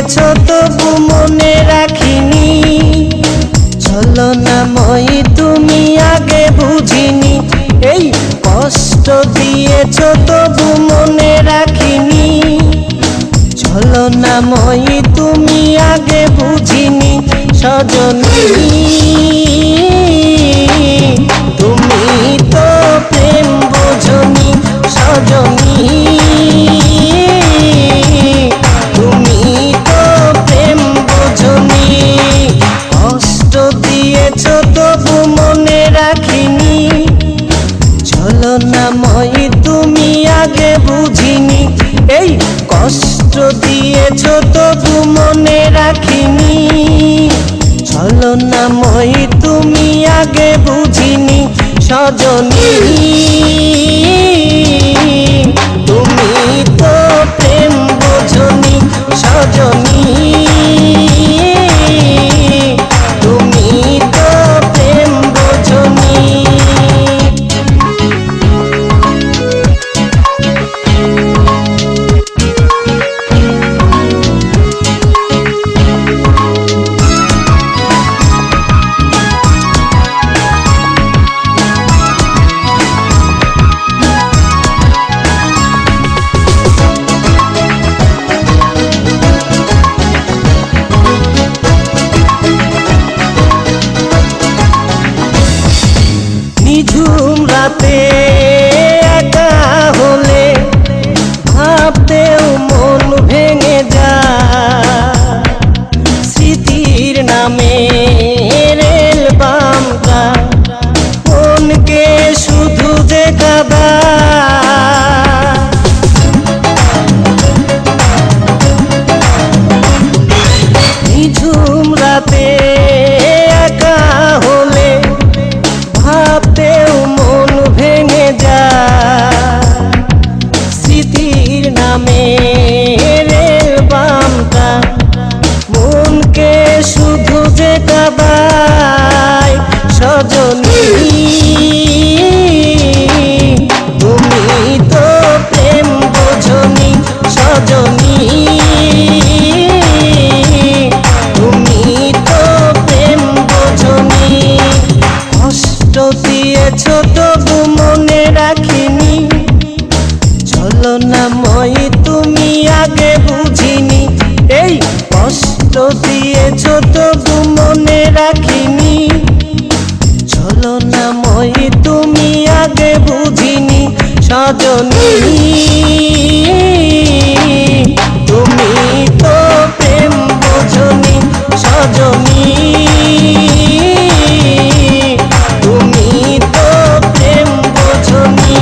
দিয়েছ তবু মনে রাখিনি, ছলনাময়ী তুমি আগে বুঝিনি। এই কষ্ট দিয়েছ তবু মনে রাখিনি, ছলনাময়ী তুমি আগে বুঝিনি। সজনী তুমি তো প্রেম বোঝনি, সজনী তুমি তো প্রেম বোঝনি। কষ্ট দিয়েছ তবু মনে রাখিনি, ছলনাময়ী তুমি আগে বুঝিনি। এই কষ্ট দিয়েছ তবু মনে রাখিনি, ছলনাময়ী তুমি আগে বুঝিনি। সজনী তুমি তো প্রেম বোঝনি, সজনী তুমি তো প্রেম বোঝনি। নিঝুম রাতে একা হলে ভাবতেও মন ভেঙে যায়, স্মৃতির নামে রেল বামটা মনকে শুধু যে কাঁদায়। নিঝুম রাতে একা হলে ভাবতেও মন ভেঙে যায়, স্মৃতির নামে রেল বামটা মনকে শুধু যে কাঁদায়। সজনী তুমি তো প্রেম বোঝনি, সজনী তুমি তো প্রেম বোঝনি। কষ্ট দিয়েছ তবু মনে রাখিনি, ছলনাময়ী তুমি আগে বুঝিনি। এই কষ্ট দিয়েছ তবু মনে রাখিনি, ছলনাময়ী তুমি আগে বুঝিনি। সজনী তুমি তো প্রেম বোঝনি, সজনী তুমি তো প্রেম বোঝনি।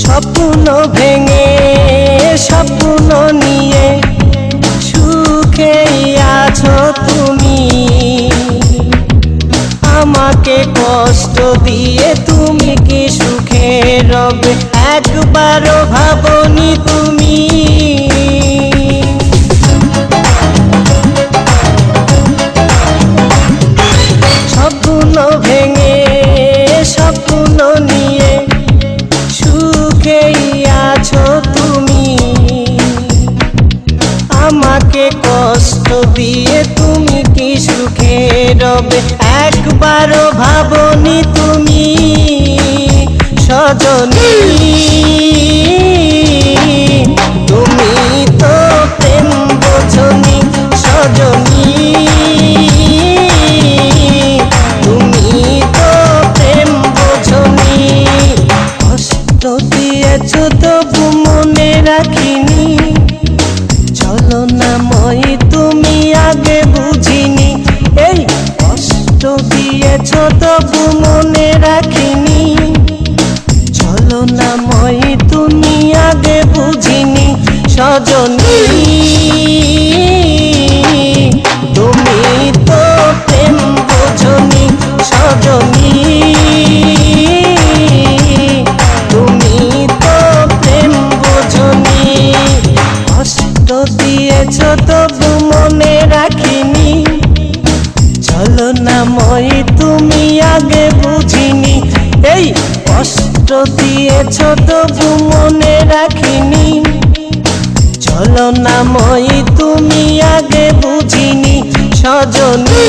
স্বপ্ন ভেঙে স্বপ্ন নিয়ে সুখেই আছো তুমি, আমাকে কষ্ট দিয়ে তুমি কি সুখে রবে একবারও ভাবনি তুমি। স্বপ্ন ভেঙে স্বপ্ন নিয়ে সুখেই আছো তুমি, আমাকে কষ্ট দিয়ে তুমি কি সুখে রবে একবারও ভাবনি তুমি। সজনী তুমি তো প্রেম বোঝনি, সজনী তুমি তো প্রেম বোঝনি। কষ্ট দিয়েছ তবু মনে রাখিনি, ছলনাময়ী তুমি আগে বুঝিনি। এই কষ্ট দিয়েছ তবু মনে রাখিনি, ছলনাময়ী তুমি আগে বুঝিনি। সজনী দিয়েছ তবু মনে রাখিনি। ছলনাময়ী তুমি আগে বুঝিনি সজনী।